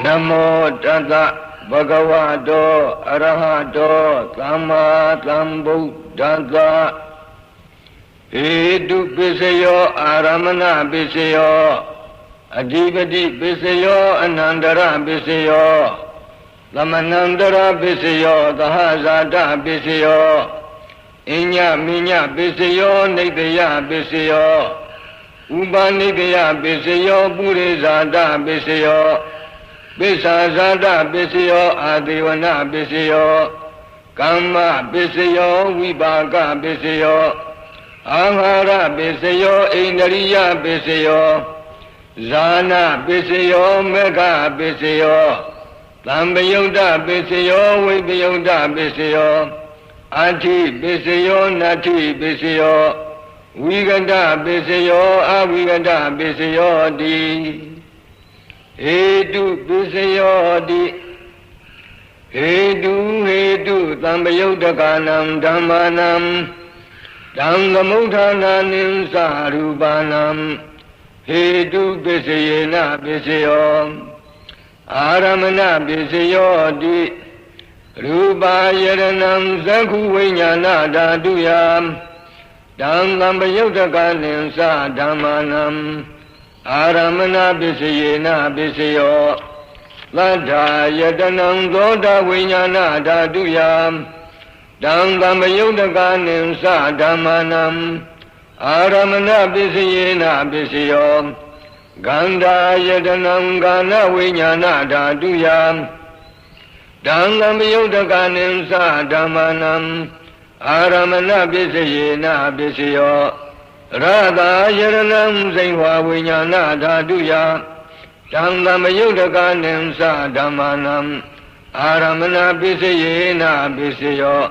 Namo Tassa Bhagavato Arahato Samma Sambuddhassa Hetu Pisayo Aramana Pisayo Adhipati Pisayo Anandara Pisayo Lamanandara Pisayo Dahasata Pisayo Inya Minya Pisayo Nidya Pisayo Upanidya Pisayo Purisada Pisayo Pisasada Pisayo Adivana Pisayo Kamma Pisayo Vibhaka Pisayo Ahara Pisayo Indriya Pisayo Zana Pisayo Mega Pisayo Tambayuda Pisayo Vibhayuda Pisayo Ati Pisayo Nati Pisayo Vigada Pisayo Avigada Pisayo Di Hetu Pisayo Di Hetu Tambayudakanam Dhammanam Dhamgamudhananim Sarupanam Hetu Pisayena Pisayo Aramana Pisayo Di Rupa Yaranam Zakhu Vinyana Dhaduyam Dhamgamudhakanim Sadhammanam Aramana Pisayena Pisayo Ladha Yadanam Dhoda Vinyana Dhaduyam Dhamgamudhakanim Sadhammanam Aramana Pisayena Pisayo Gandha Yadanam Gana Vinyana Dhaduyam Dhamgamudhakanim Sadhammanam Aramana Pisayena Pisayo Radha Yaranam Zaihwa Vinyana Dhaduyam Dhamgamudhakanim Sadhammanam Aramana Pisayena Pisayo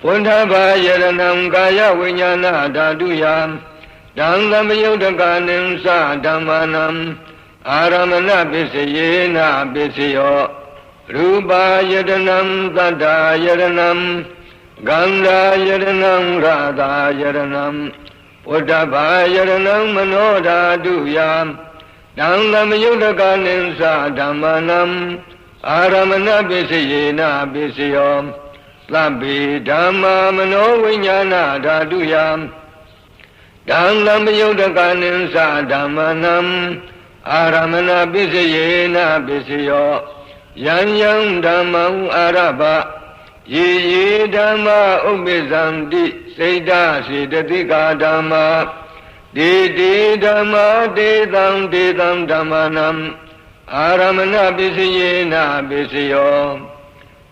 Pundhava Yaranam Kaya Vinyana Dhaduyam Dhamgamudhakanim Sadhammanam Aramana Pisayena Pisayo Rupa Yaranam Tadha Yaranam Gandha Yaranam Radha Yaranam Pundhava Yaranam Mano Dhaduyam Dhamgamudhakanim Sadhammanam Aramana Pisayena Pisayo Labbi Dhamma Mano Vinyana Dhaduyam Dhamgamudhakanim Sadhammanam Aramana Pisayena Pisayo Yan Dhammam Arabha Ye Dhamma Ubbisanti Seita Siddhatika Dhamma De Dhamma Dedam Dhammanam Aramana Pisayena Pisayo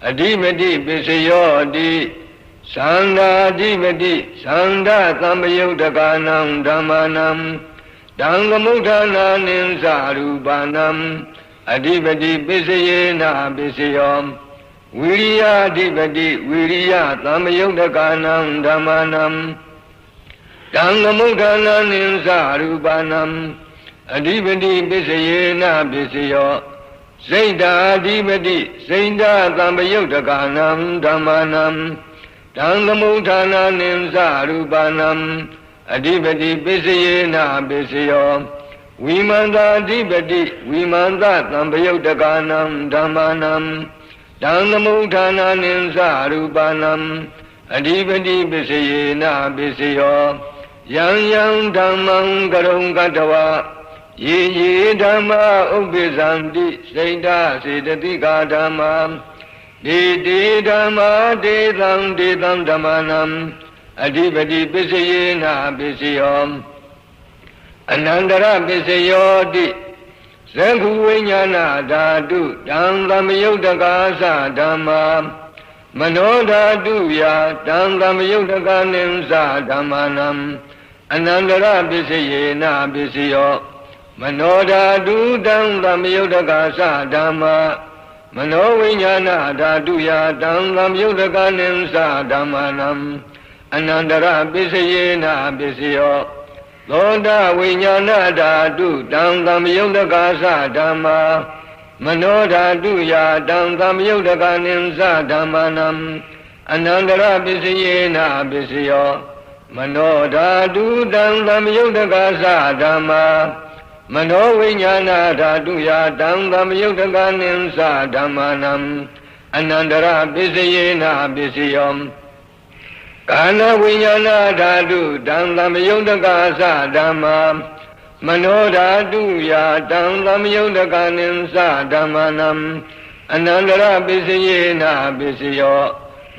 Adhipati Pisayo Di Sanda Adhipati Sanda Tambayudakanam Dhammanam Dhamgamudhananim Sarupanam Adhipati Pisayena Pisayo Viriya Adhipati Viriya Tambayudakanam Dhammanam Dhamgamudhananim Sarupanam Adhipati Pisayena Pisayo Seita Adhipati Seita Tambayudakanam Dhammanam Dhamgamudhananim Sarupanam Adhipati Pisayena Pisayo Vimanta Adhipati Vimanta Tambayudakanam Dhammanam Dhamgamudhananim Sarupanam Adhipati Pisayena Pisayo Yang Dhammam Karong Katawa Ye Dhamma Ubbisanti Seita Siddhatika Dhamma De Dhamma Dedam Dhammanam Adhipati Pisayena Pisayo Anandara Pisayo Di Zakhu Vinyana Dhatu Dhamgamudhakasa Dhamma Mano Dhaduya Dhamgamudhakanim Sadhammanam Anandara Pisayena Pisayo Mano Dhatu Dhamgamudhakasa Dhamma Mano Vinyana Dhaduya Dhamgamudhakanim Sadhammanam Anandara Pisayena Pisayo Dhoda Vinyana Dhatu Dhamgamudhakasa Dhamma Mano Dhaduya Dhamgamudhakanim Sadhammanam Anandara Pisayena Pisayo မနောဓာတုတံသမယုတ်တကာသဓမ္မာမနောဝိညာဏဓာတုယတံသမယုတ်တကာနိသဓမ္မာနံအနန္တရပစ္စယေနပစ္စယောကာနဝိညာဏဓာတုတံသမယုတ်တကာသဓမ္မာမနောဓာတုယတံသမယုတ်တကာနိသဓမ္မာနံအနန္တရပစ္စယေနပစ္စယော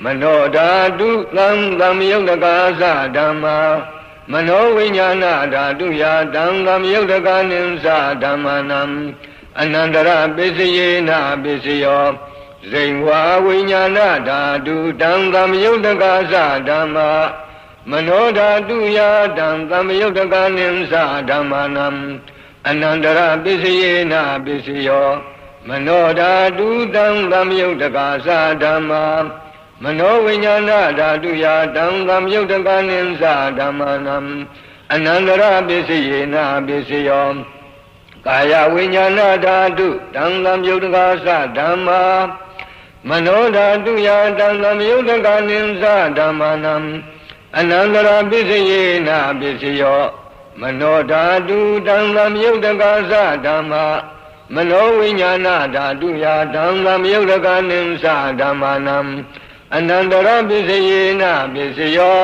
မနောဓာတုသံသမယုတ်တကာသဓမ္မာမနောဝိညာဏဓာတုယတံသမယုတ်တကာနိသဓမ္မာနံအနန္တရပစ္စယေနပစ္စယောဇိဝါဝိညာဏဓာတုတံသမယုတ်တကာသဓမ္မာမနောဓာတုယတံသမယုတ်တကာနိသဓမ္မာနံအနန္တရပစ္စယေနပစ္စယောမနောဓာတုတံသမယုတ်တကာသဓမ္မာမနောဝိညာဏဓာတုယတံသမယုတ်တကာနိသဓမ္မာနံအနန္တရပစ္စယေနပစ္စယောကာယဝိညာဏဓာတုတံသမယုတ်တကာသဓမ္မာမနောဓာတုယတံသမယုတ်တကာနိသဓမ္မာနံအနန္တရပစ္စယေနပစ္စယောမနောဓာတုတံသမယုတ်တကာသဓမ္မာမနောဝိညာဏဓာတုယတံသမယုတ်တကာနိသဓမ္မာနံအနန္တရပစ္စယေနပစ္စယော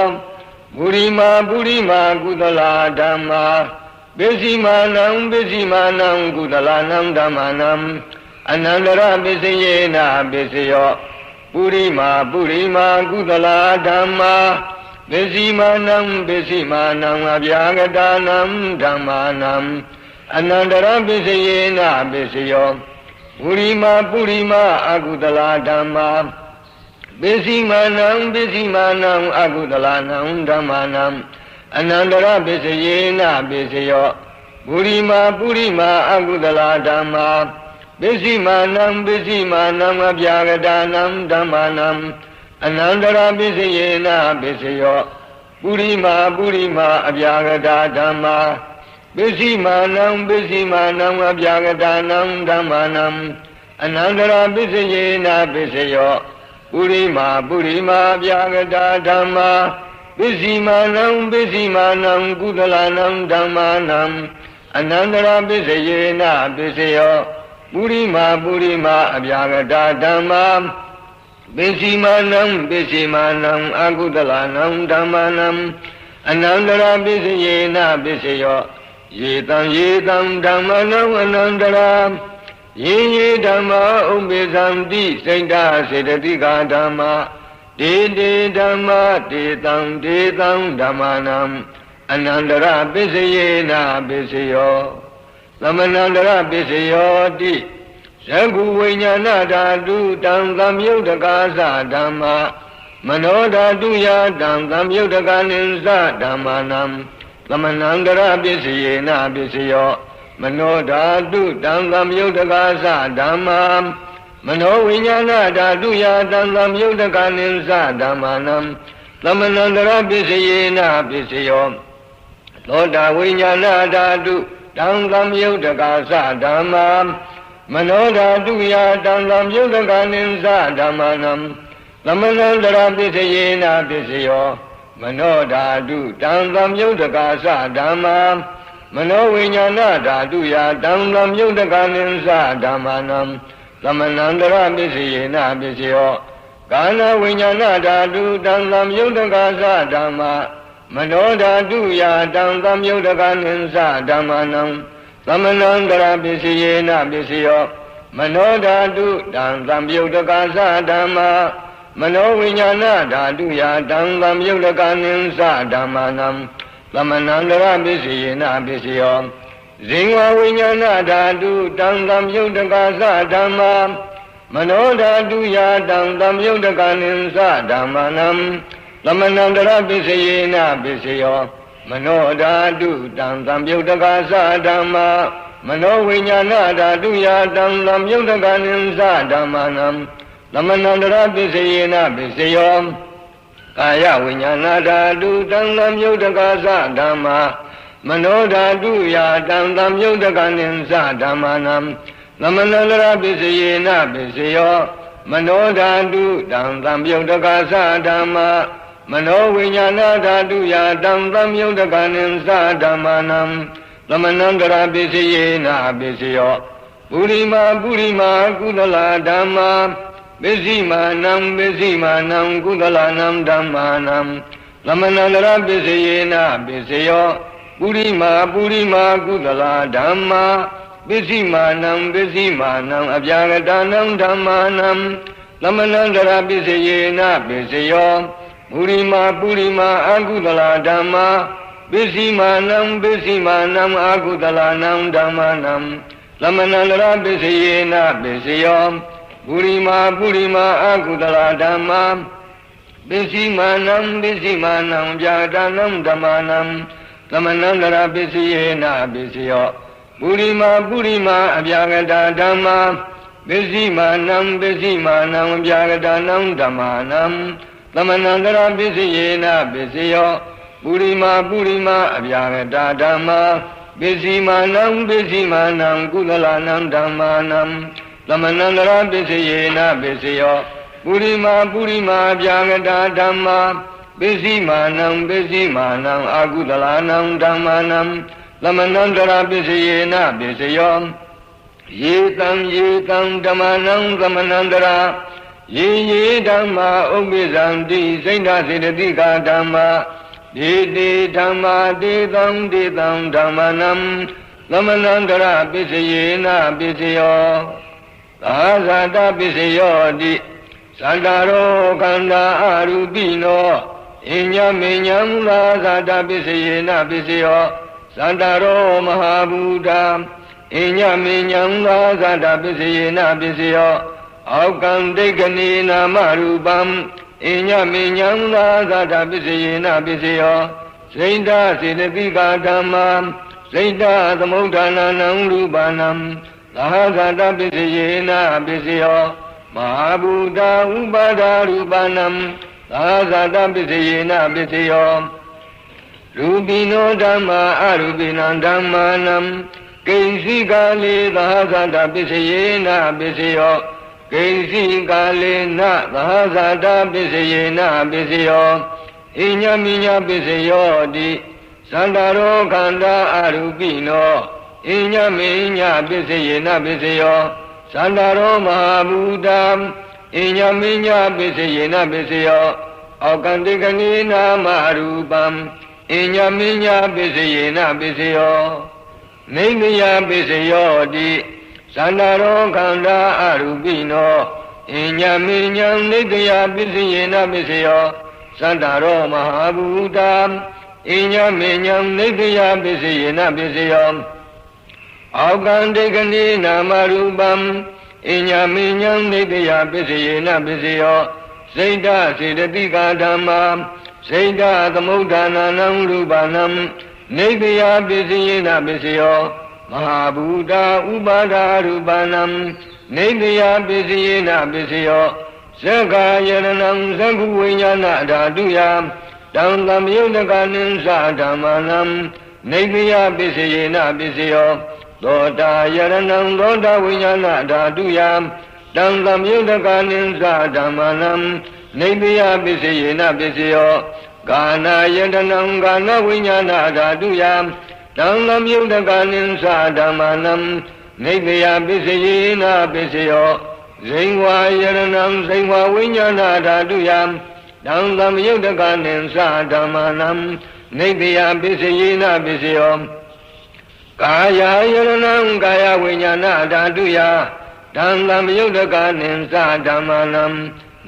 ပုရိမာပုရိမာကုသလာဓမ္မာပစ္စည်းမာနံပစ္စည်းမာနံကုသလာနံဓမ္မာနံအနန္တရပစ္စယေနပစ္စယောပုရိမာပုရိမာကုသလာဓမ္မာပစ္စည်းမာနံပစ္စည်းမာနံအဗျာဂတာနံဓမ္မာနံအနန္တရပစ္စယေနပစ္စယောပုရိမာပုရိမာအကုသလာဓမ္မာပစ္စည်းမာနံပစ္စည်းမာနံအကုသလာနံဓမ္မာနံအနန္တရပစ္စယေနပစ္စယောပုရိမာပုရိမာအကုသလာဓမ္မာပစ္စည်းမာနံပစ္စည်းမာနံအဗျာဂတာနံဓမ္မာနံအနန္တရပစ္စယေနပစ္စယောပုရိမာပုရိမာအဗျာဂတာဓမ္မာပစ္စည်းမာနံပစ္စည်းမာနံအဗျာဂတာနံဓမ္မာနံအနန္တရပစ္စယေနပစ္စယောပုရိမာပုရိမာဗျာဂတာဓမ္မာပစ္စည်းမာနံပစ္စည်းမာနံကုသလနံဓမ္မာနံအနန္တရပစ္စယေနပစ္စယောပုရိမာပုရိမာအဗျာဂတာဓမ္မာပစ္စည်းမာနံပစ္စည်းမာနံအကုသလနံဓမ္မာနံအနန္တရပစ္စယေနပစ္စယောယေတံယေတံဓမ္မာနံအနန္တရာယေယေဓမ္မာဥပ္ပေသံတိစိတ်တစေတသိကာဓမ္မာဒေတေဓမ္မာဒေတံဒေတံဓမ္မာနံအနန္တရပစ္စယေနပစ္စယောသမဏန္တရပစ္စယောတိဇဂုဝိညာဏဓာတုတံသမယုတ်တကာသဓမ္မာမနောဓာတုယတံသမယုတ်တကာနိသဓမ္မာနံသမဏန္တရပစ္စယေနပစ္စယောမနောဓာတုတံသမယုတ်တကာသဓမ္မာမနောဝိညာဏဓာတုယတံသမယုတ်တကာနိသဓမ္မာနံသမဏန္တရပစ္စယေနပစ္စယောသောတာဝိညာဏဓာတုတံသမယုတ်တကာသဓမ္မာမနောဓာတုယတံသမယုတ်တကာနိသဓမ္မာနံသမဏန္တရပစ္စယေနပစ္စယောမနောဓာတုတံသမယုတ်တကာသဓမ္မာမနောဝိညာဏဓာတုယတံသမယုတ်တကာနိသဓမ္မာနံသမဏန္တရပစ္စယေနပစ္စယောကာနဝိညာဏဓာတုတံသမယုတ်တကာသဓမ္မာမနောဓာတုယတံသမယုတ်တကာနိသဓမ္မာနံသမဏန္တရပစ္စယေနပစ္စယောမနောဓာတုတံသမယုတ်တကာသဓမ္မာမနောဝိညာဏဓာတုယတံသမယုတ်တကာနိသဓမ္မာနံသမဏန္တရပစ္စယေနပစ္စယောဇိဝဝိညာဏဓာတုတံသမယုတ်တကာသဓမ္မာမနောဓာတုယတံသမယုတ်တကာနိသဓမ္မာနံသမဏန္တရပစ္စယေနပစ္စယောမနောဓာတုတံသမယုတ်တကာသဓမ္မာမနောဝိညာဏဓာတုယတံသမယုတ်တကာနိသဓမ္မာနံသမဏန္တရပစ္စယေနပစ္စယောကာယဝိညာဏဓာတုတံသမယုတ်တကာသဓမ္မာမနောဓာတုယတံသမယုတ်တကာနိသဓမ္မာနံသမဏန္တရပစ္စယေနပစ္စယောမနောဓာတုတံသမယုတ်တကာသဓမ္မာ မနောဝိညာဏဓာတုယတံသမယုတ်တကနိသဓမ္မာနံသမဏံကရပစ္စယေနပစ္စယောပုရိမာကုသလဓမ္မာပစ္စည်းမာနံကုသလနံဓမ္မာနံသမဏံကရပစ္စယေနပစ္စယောပုရိမာကုသလဓမ္မာပစ္စည်းမာနံအပြာဂတနံဓမ္မာနံသမဏံကရပစ္စယေနပစ္စယောပုရိမာအကုသလဓမ္မာပစ္စည်းမာနံအကုသလနံဓမ္မာနံသမဏံကရပစ္စယေနပစ္စယောပုရိမာအကုသလဓမ္မာပစ္စည်းမာနံပြာဒနံဓမ္မာနံသမဏံကရပစ္စယေနပစ္စယောပုရိမာအပြာဂတဓမ္မာပစ္စည်းမာနံပြာဂတနံဓမ္မာနံသမဏံကရပစ္စယေနပစ္စယောပုရိမာအပြာဂတဓမ္မာပစ္စည်းမာနံကုသလနံဓမ္မာနံသမဏံကရပစ္စယေနပစ္စယောပုရိမာအပြာဂတဓမ္မာပစ္စည်းမာနံအကုသလနံဓမ္မာနံသမဏံကရပစ္စယေနပစ္စယောယေတံဓမ္မာနံသမဏံကရယေဓမ္မာဥပ္ပိဇံတိစိဏစေတသိကာဓမ္မာဒေဓမ္မာဒေသံဓမ္မာနံသမဏံကရပစ္စယေနပစ္စယောသာဇာတပစ္စယောတိသန္တာရောခန္ဓာအရူပိနောအညမေညံသာဇာတပစ္စယေနပစ္စယောသန္တာရောမဟာဘူတာအညမေညံသာဇာတပစ္စယေနပစ္စယောအောက်ကံဒိဋ္ဌနေနာမရူပံအညမေညံသာဇာတပစ္စယေနပစ္စယောစိန္ဒစေတသိကာဓမ္မာစိန္ဒသမုဋ္ဌာနာနံရူပနံသာဇာတပစ္စယေနပစ္စယောမဟာဘူတာဥပါဒာရူပနံသာဇာတပစ္စယေနပစ္စယောရူပိနောဓမ္မာအရူပိနံဓမ္မာနံကိဉ္စီကာလေသာဇာတပစ္စယေနပစ္စယောကိဉ္စီကာလေနသာဇာတပစ္စယေနပစ္စယောအညမိညပစ္စယောတိသန္တာရောခန္ဓာအရူပိနောအညမိညပစ္စယေနပစ္စယောသန္တာရောမဟာဘူတာအညမိညပစ္စယေနပစ္စယောအောက်ကံတိကနေနာမရူပံအညမိညပစ္စယေနပစ္စယောနိမယပစ္စယောတိသန္တာရောခန္ဓာအရူပိနောအညမိညံနိတယပစ္စယေနပစ္စယောသန္တာရောမဟာဘူတာအညမိညံနိတယပစ္စယေနပစ္စယောအောက်ကံတိကနေနာမရူပံအညမိညံနိတယပစ္စယေနပစ္စယောစိတ်ဓာစေတသိကာဓမ္မာစိတ်ဓာသမုဋ္ဌာနာနံရူပနံနိတယပစ္စယေနပစ္စယောမဟာဘူတာဥပါဒာရူပနံနိတယပစ္စယေနပစ္စယောသက္ကာယရဏံသက္ခုဝိညာဏဓာတုယတံသမယုတ်တကနိသဓမ္မာနံနိတယပစ္စယေနပစ္စယောသောတာယရဏံသောတာဝိညာဏဓာတုယတံသမယုတ်တကနိသဓမ္မာနံနိတယပစ္စယေနပစ္စယောကာနာယတနံကာနဝိညာဏဓာတုယတံသမယုတ်တကနိသဓမ္မာနံနိတယပစ္စယေနပစ္စယောဇိဝါယရဏံဇိဝါဝိညာဏဓာတုယတံသမယုတ်တကနိသဓမ္မာနံနိတယပစ္စယေနပစ္စယောကာယယရဏံကာယဝိညာဏဓာတုယတံသမယုတ်တကနိသဓမ္မာနံ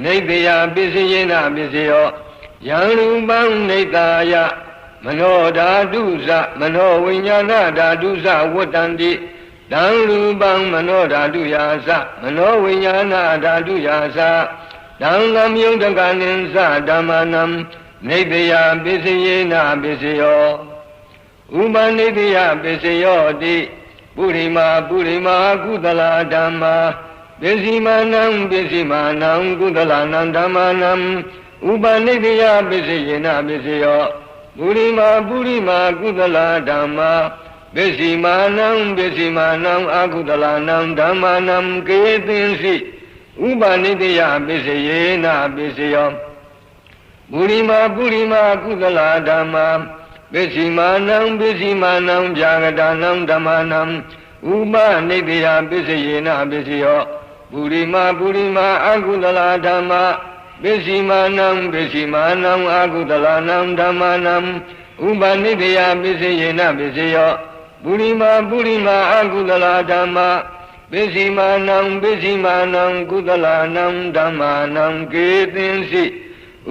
နိတယပစ္စယေနပစ္စယောယံရူပံနိတာယမနောဓာတုဇမနောဝိညာဏဓာတုဇဝတ္တန္တိတံရူပံမနောဓာတုယာသမနောဝိညာဏဓာတုယာသတံသမယုတ်တကနိသဓမ္မာနံနိတယပစ္စယေနပစ္စယောဥပနိတယပစ္စယောတိပုရိမာကုသလဓမ္မာပစ္စည်းမာနံကုသလနံဓမ္မာနံဥပနိတယပစ္စယေနပစ္စယောပုရိမာကုသလဓမ္မာပစ္စည်းမာနံအကုသလနံဓမ္မာနံကေသင်္စိဥပနိတယပစ္စယေနပစ္စယော ပုရိမာပုရိမာကုသလာဓမ္မာပစ္စည်းမာနံပစ္စည်းမာနံဗျာဂတာနံဓမ္မာနံဥပနိတယပစ္စယေနပစ္စယောပုရိမာပုရိမာအကုသလာဓမ္မာပစ္စည်းမာနံပစ္စည်းမာနံအကုသလာနံဓမ္မာနံဥပနိတယပစ္စယေနပစ္စယောပုရိမာပုရိမာအကုသလာဓမ္မာပစ္စည်းမာနံပစ္စည်းမာနံကုသလာနံဓမ္မာနံကေသင်္စိ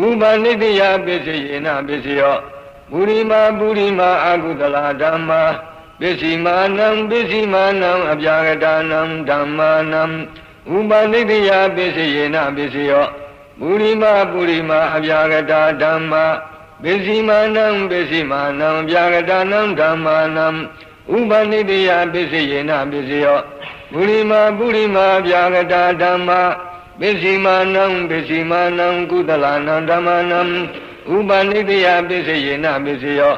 ဥပနိတယပစ္စယေနပစ္စယောပုရိမာပုရိမာအကုသလာဓမ္မာပစ္စည်းမာနံပစ္စည်းမာနံအဗျာဂတာနံဓမ္မာနံဥပနိတယပစ္စယေနပစ္စယောပုရိမာပုရိမာအဗျာဂတာဓမ္မာပစ္စည်းမာနံပစ္စည်းမာနံအဗျာဂတာနံဓမ္မာနံဥပနိတယပစ္စယေနပစ္စယောပုရိမာပုရိမာအဗျာဂတာဓမ္မာပစ္စည်းမာနံပစ္စည်းမာနံကုသလာနံဓမ္မာနံဥပနိတယပစ္စယေနပစ္စယော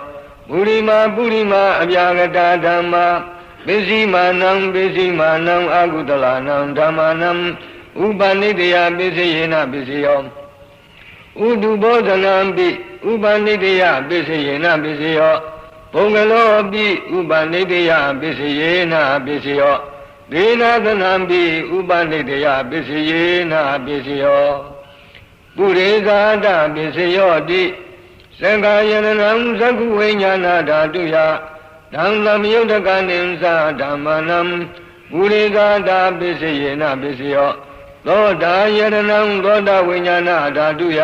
ပုရိမာပုရိမာအဗျာဂတာဓမ္မာပစ္စည်းမာနံပစ္စည်းမာနံအကုသလာနံဓမ္မာနံဥပနိတယပစ္စယေနပစ္စယောဥဒုဘောဓနံပိဥပနိတယပစ္စယေနပစ္စယောဘုံကလောပိဥပနိတယပစ္စယေနပစ္စယောဒေနသနံပိဥပနိတယပစ္စယေနပစ္စယောပုရိသဒပစ္စယောတိသံဃာယနံသက္ခုဝိညာဏဓာတုယဓမ္မမယုတ်တကနိသဓမ္မနံပုရိသဒပစ္စယေနပစ္စယောသောတာယနံသောတာဝိညာဏဓာတုယ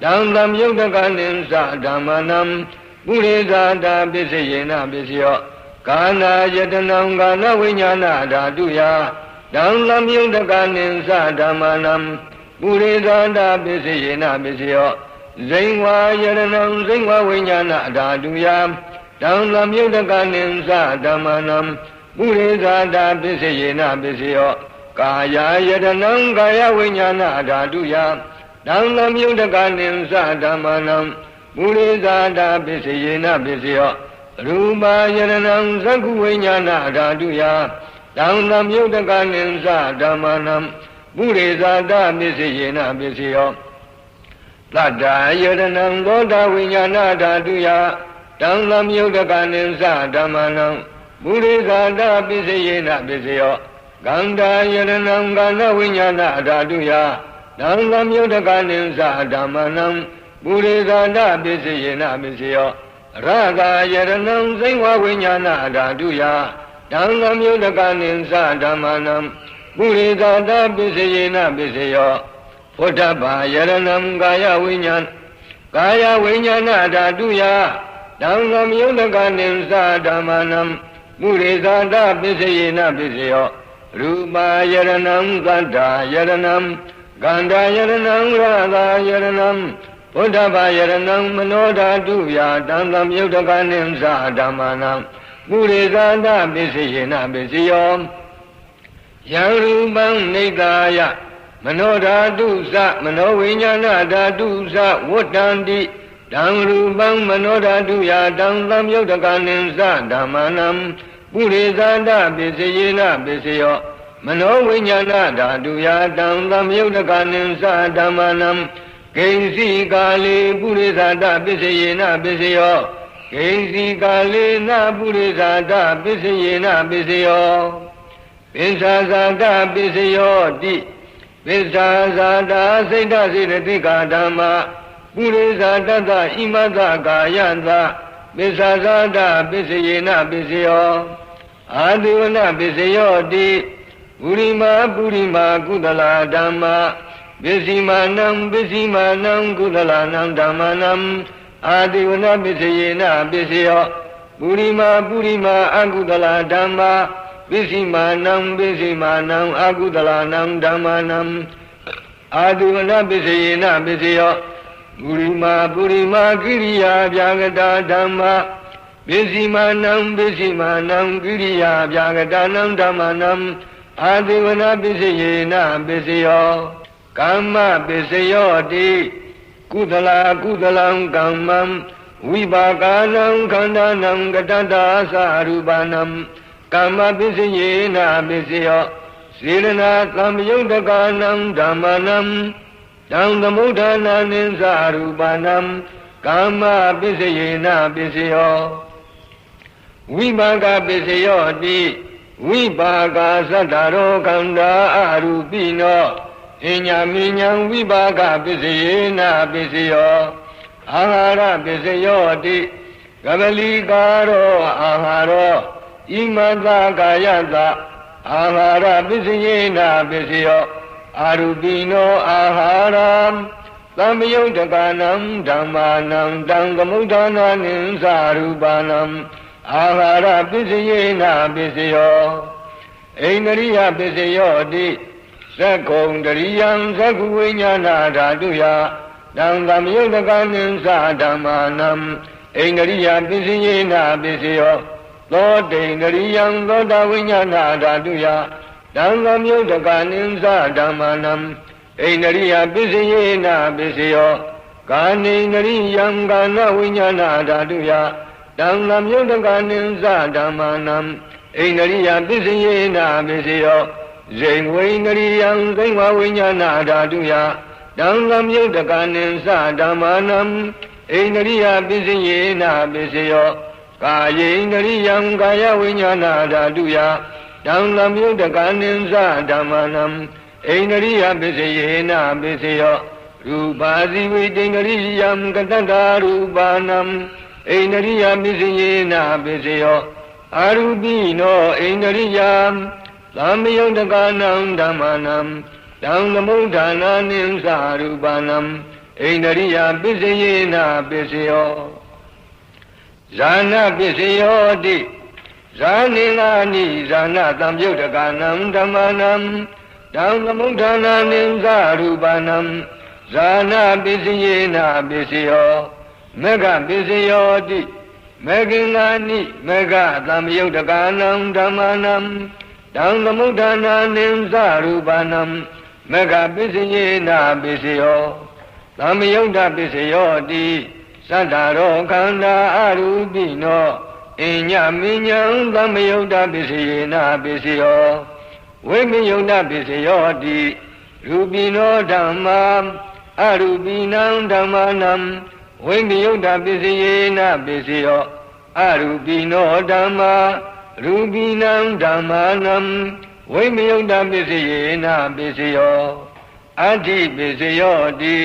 ဓမ္မယုတ်တကနိသဓမ္မနံပုရိသဒပစ္စယေနပစ္စယောကာနာယတနံကာနဝိညာဏဓာတုယဓမ္မယုတ်တကနိသဓမ္မနံပုရိသဒပစ္စယေနပစ္စယောဇိဝါယရဏံဇိဝဝိညာဏဓာတုယဓမ္မယုတ်တကနိသဓမ္မနံပုရိသဒပစ္စယေနပစ္စယောကာယယတနံကာယဝိညာဏဓာတုယဓမ္မယုတ်တကနိသဓမ္မနံပုရိသဒပစ္စယေနပစ္စယောရူပယရဏံသက္ခုဝိညာဏဓာတုယဓမ္မယုတ်တကနိသဓမ္မနံပုရိသဒပစ္စယေနပစ္စယောသတ္တယရဏံသောတာဝိညာဏဓာတုယဓမ္မယုတ်တကနိသဓမ္မနံပုရိသဒပစ္စယေနပစ္စယောကန္တာယရဏံကာနဝိညာဏဓာတုယဓမ္မယုတ်တကနိသဓမ္မနံပုရိသဒပစ္စယေနပစ္စယောရဂာယရဏံစိဝဝိညာဏဓာတုယဓမ္မယုတ်တကနိသဓမ္မနံပုရိသဒပစ္စယေနပစ္စယောဘုဒ္ဓဘာယရဏံကာယဝိညာဏဓာတုယဓမ္မယုတ်တကနိသဓမ္မနံပုရိသဒပစ္စယေနပစ္စယောရူပယရဏံသတ္တယရဏံကန္တာယရဏံရာဂာယရဏံဘုဒ္ဓဘာယရဏံမနောဓာတုယဓမ္မယုတ်တကနိသဓမ္မနံပုရိသဒပစ္စယေနပစ္စယောယံရူပံနိတ္တာယမနောဓာတုသမနောဝိညာဏဓာတုသဝတ္တန္တိဓမ္မရူပံမနောဓာတုယဓမ္မယုတ်တကနိသဓမ္မနံပုရိသဒပစ္စယေနပစ္စယောမနောဝိညာဏဓာတုယဓမ္မယုတ်တကနိသဓမ္မနံဂိဉ္စီကာလေပုရိသဒပစ္စယေနပစ္စယောဂိဉ္စီကာလေနပုရိသဒပစ္စယေနပစ္စယောပစ္ဆာဇာတပစ္စယောတိပစ္ဆာဇာတာစိတ်တစေတသိကာဓမ္မာပုရိသတတ္တဣမတ္တကာယတပစ္ဆာဇာတပစ္စယေနပစ္စယောအာတိဝနပစ္စယောတိပုရိမာပုရိမာကုသလာဓမ္မာပစ္စည်းမာနံပစ္စည်းမာနံကုသလာနံဓမ္မနံအာတိဝနပစ္စယေနပစ္စယောပုရိမာပုရိမာအကုသလာဓမ္မာပစ္စည်းမာနံပစ္စည်းမာနံအကုသလာနံဓမ္မနံအာတိဝနပစ္စယေနပစ္စယောပုရိမာပုရိမာကိရိယာဗျာဂတာဓမ္မာပစ္စည်းမာနံပစ္စည်းမာနံကိရိယာဗျာဂတာနံဓမ္မနံအာတိဝနပစ္စယေနပစ္စယောကမ္မပစ္စယောတိကုသလာကုသလံကမ္မံဝိပါကာနံခန္ဓာနံကတ္တတာသရူပနံကမ္မပစ္စယေနပစ္စယောစေရနာသမယုတ်တကနံဓမ္မနံ တံသမုဋ္ဌာနာနိသရူပနံကာမပစ္စယေနပစ္စယောဝိပါကပစ္စယောတိဝိပါကသတ္တရောခန္ဓာအရူပိနောအညာမိညာဝိပါကပစ္စယေနပစ္စယောအာဟာရပစ္စယောတိကပလီကာရောအာဟာရောဣမတကာယတအာဟာရပစ္စယေနပစ္စယောအာရူပိနောအာဟာရသံယုတ်တကနံဓမ္မာနံတံသမုဋ္ဌာနာနိသရူပနံအာဟာရပစ္စယေနပစ္စယောဣန္ဒရိယပစ္စယောတိသက္ကုံတရိယံသက္ကုဝိညာဏဓာတုယတံသမယုတ်တကနိသဓမ္မာနံဣန္ဒရိယပစ္စယေနပစ္စယောသောတိန္ဒရိယံသောတဝိညာဏဓာတုယတံသမယုတ်တကနိသဓမ္မာနံဣန္ဒရိယပစ္စယေနပစ္စယောကာနိန္ဒရိယံကာနဝိညာဏဓာတုယတံသမယုတ်တကနိသဓမ္မာနံဣန္ဒရိယပစ္စယေနပစ္စယောဇိဝိန္ဒရိယံဇိဝဝိညာဏဓာတုယတံသမယုတ်တကနိသဓမ္မာနံဣန္ဒရိယပစ္စယေနပစ္စယောကာယေန္ဒရိယံကာယဝိညာဏဓာတုယတံသမယုတ်တကနိသဓမ္မာနံဣန္ဒရိယပစ္စယေနပစ္စယောရူပါဇိဝိတိန္ဒရိယံကတ္တရူပနံဣန္ဒရိယပစ္စယေနပစ္စယောအာရူပိနောဣန္ဒရိယံသမယုတ်တကနံဓမ္မာနံတံသမုဋ္ဌာနာနိသရူပနံဣန္ဒရိယပစ္စယေနပစ္စယောဇာနပစ္စယောတိဇာနိနာနိဇာနသံယုတ်တကနံဓမ္မာနံတံသမုဋ္ဌာနာနိသရူပနံဇာနပစ္စယေနပစ္စယောမေဃပစ္စယောတိမေဃင်္ဂာနိမေဃသံယုတ်တကနံဓမ္မာနံတံသမုဋ္ဌာနာနိသရူပနံမေဃပစ္စယေနပစ္စယောသမယုတ်တပစ္စယောတိသတ္တရောခန္ဓာအရူပိနောအညမိညာသမယုတ်တပစ္စယေနပစ္စယောဝိမယုတ်တပစ္စယောတိရူပိနောဓမ္မာအရူပိနံဓမ္မာနံဝိမယုတ်တပစ္စယေနပစ္စယောအရူပိနောဓမ္မာရူပိနံဓမ္မာနံဝိမယုတ်တပစ္စယေနပစ္စယောအဋ္ဌိပစ္စယောတိ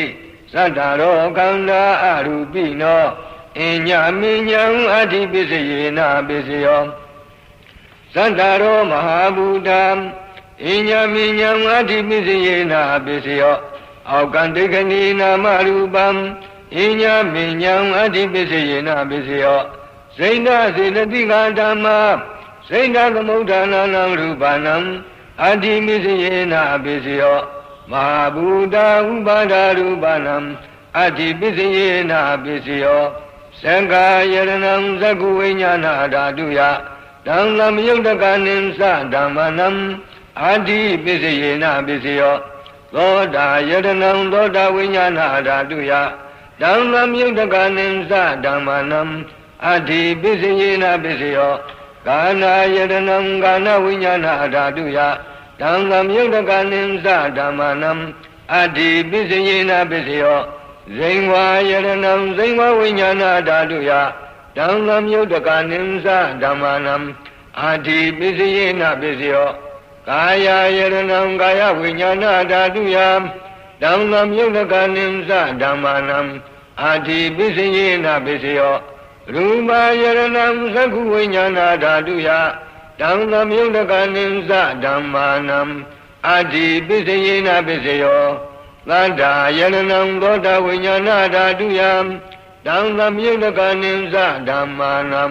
သတ္တရောခန္ဓာအရူပိနောအညမိညာအဋ္ဌိပစ္စယေနပစ္စယောသတ္တရောမဟာဘူတံအညမိညာအဋ္ဌိပစ္စယေနပစ္စယောအောက်ကံဒိဋ္ဌိနာမရူပံအညမိညာအဋ္ဌိပစ္စယေနပစ္စယောစိဏစေတတိကဓမ္မာစိဏသမုဋ္ဌာနာနံရူပနံအဋ္ဌိပစ္စယေနပစ္စယောမဟာဘူတဥပါဒရူပနံအဋ္ဌိပစ္စယေနပစ္စယောသံဃာယရဏံသက္ကုဝိညာဏဓာတုယတံသမယုတ်တကနိသဓမ္မနံအဋ္ဌိပစ္စယေနပစ္စယောသောတာယရဏံသောတာဝိညာဏဓာတုယတံသမယုတ်တကနိသဓမ္မနံအဋ္ဌိပစ္စယေနပစ္စယောကာနာယရဏံကာနဝိညာဏဓာတုယတံသမယုတ်တကနိသဓမ္မနံအဋ္ဌိပစ္စယေနပစ္စယောဇိဝါယရဏံဇိဝဝိညာဏဓာတုယတံသမယုတ်တကနိသဓမ္မနံအဋ္ဌိပစ္စယေနပစ္စယောကာယယရဏံကာယဝိညာဏဓာတုယတံသမယုတ်တကနိသဓမ္မနံအဋ္ဌိပစ္စယေနပစ္စယောရူပယရဏံသက္ခုဝိညာဏဓာတုယတံသမယုတ်တကနိသဓမ္မာနံအဋ္ဌိပစ္စယေနပစ္စယောသတ္တာယရဏံသောတာဝိညာဏဓာတုယတံသမယုတ်တကနိသဓမ္မာနံ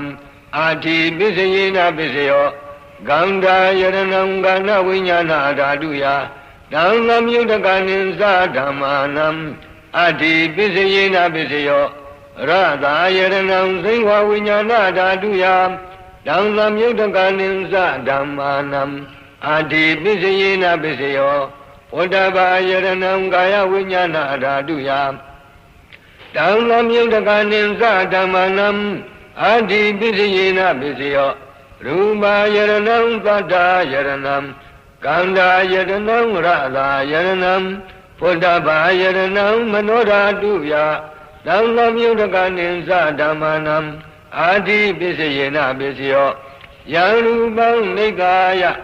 အဋ္ဌိပစ္စယေနပစ္စယောဂန္ဓာယရဏံကာဏဝိညာဏဓာတုယတံသမယုတ်တကနိသဓမ္မာနံအဋ္ဌိပစ္စယေနပစ္စယောရတာယရဏံဇိဝဝိညာဏဓာတုယတံသမယုတ်တကနိသဓမ္မာနံအဋ္ဌိပစ္စယေနပစ္စယောဝတ္တဘာယရဏံကာယဝိညာဏဓာတုယတံသမယုတ်တကနိသဓမ္မာနံအဋ္ဌိပစ္စယေနပစ္စယောရူပယရဏံသတ္တာယရဏံကန္ဓာယရဏံရတာယရဏံ Buddha Bayaranam Manoda Duya Dhamma Yudakanin Sadhamanam Adi Bisayena Bisyo Yarubang Nikaya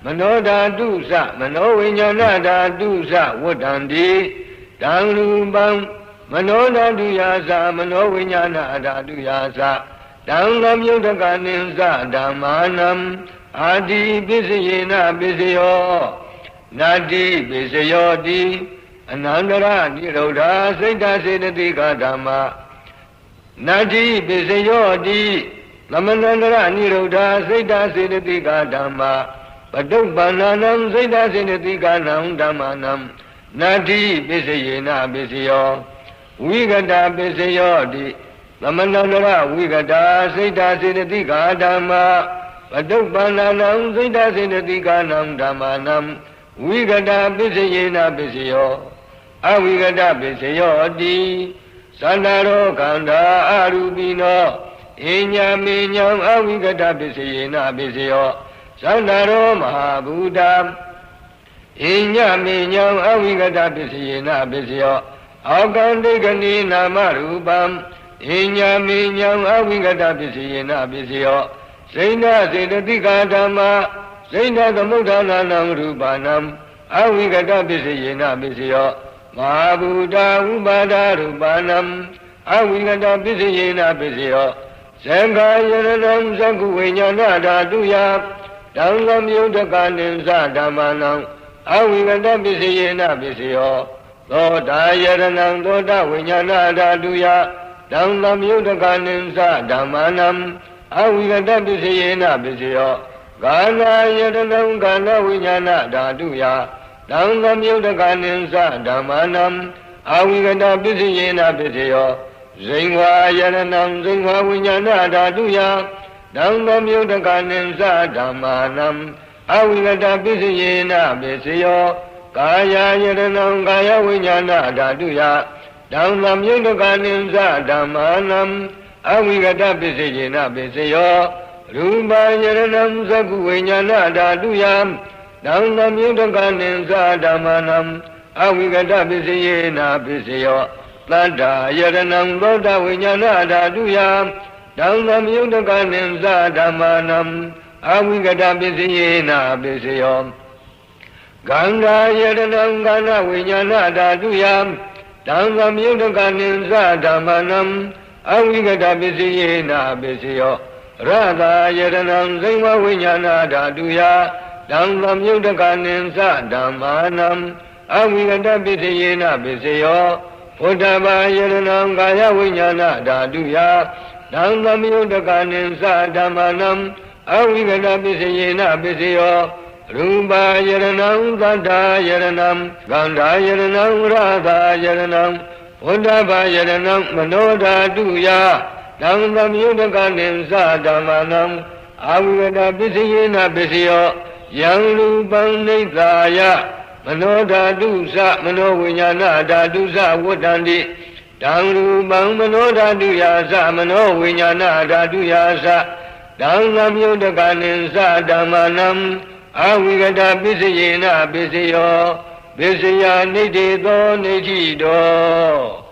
Manoda Dusa Manovinyanada Dusa Wadandi Dhamrubang Manoda Duyasa Manovinyanada Duyasa Dhamma Yudakanin Sadhamanam Adi Bisayena Bisyo Nadi Bisayodi Anandara Nirodha Saita Sedati Kadama Nadi Bisayodi Lamanandara Nirodha Saita Sedati Kadama Padukbananam Saita Sedati Kadam Dhamanam Nadi Bisayena Bisayo Vigata Bisayodi Lamanandara Vigata Saita Sedati Kadama Padukbananam Saita Sedati Kadam Dhamanam Vigata Bisayena Bisayo Avigata Bisayodi Sandaro Kanda Arubino Inya Minyam Avigata Bisayena Bisayo Sandaro Mahabuddha Inya Minyam Avigata Bisayena Bisayo Akandikani Namarubam Inya Minyam Avigata Bisayena Bisayo Saina Sedati Kadama Saina Damudhananam Rupanam Avigata Bisayena Bisayo Mahabuddha Ubada Rupanam Avigata Bisayena Bisayo Sangayaranam Sankuvinyana Dhatuya Dhamma Yudakanin Sadhamanam Avigata Bisayena Bisayo Thoda Yaranam Thoda Vinyana Dhatuya Dhamma Yudakanin Sadhamanam Avigata Bisayena Bisayo Gana Yaranam Gana Vinyana Dhatuya Dhamma Yudakanin Sadhamanam Avigata Bisayena Bisayo Zingwa Yaranam Zingwa Vinyana Dhatuya Dhamma Yudakanin Sadhamanam Avigata Bisayena Bisayo Kaya Yaranam Kaya Vinyana Dhatuya Dhamma Yudakanin Sadhamanam Avigata Bisayena Bisayo Rupa Yaranam Saku Vinyana Dhatuya Dhamma Yudakanin Sadhamanam Avigata Bisayena Bisayo Tadda Yaranam Bodha Vinyana Dhatuya Dhamma Yudakanin Sadhamanam Avigata Bisayena Bisayo Ganga Yaranam Gana Vinyana Dhatuya Dhamma Yudakanin Sadhamanam Avigata Bisayena Bisayo Radha Yaranam Zingva Vinyana Dhatuya Dhamma Yudakanin Sadhamanam Avigata Bisayena Bisayo Buddha Yaranam Kaya Vinyana Dhatuya Dhamma Yudakanin Sadhamanam Avigata Bisayena Bisayo Rupa Yaranam Tadda Yaranam Gandha Yaranam Radha Yaranam Buddha Yaranam Manoda Dhatuya Dhamma Yudakanin Sadhamanam Avigata Bisayena Bisayo Yang Rupam Nithaya Manoda Dusa Manovinyana Dhatusa Wadandi Dhamrupam Manoda Duyasa Manovinyana Dhatuyasa Dhamma Yudakanin Sadhamanam Avigata Bisayena Bisayo Bisaya Nidito Nichito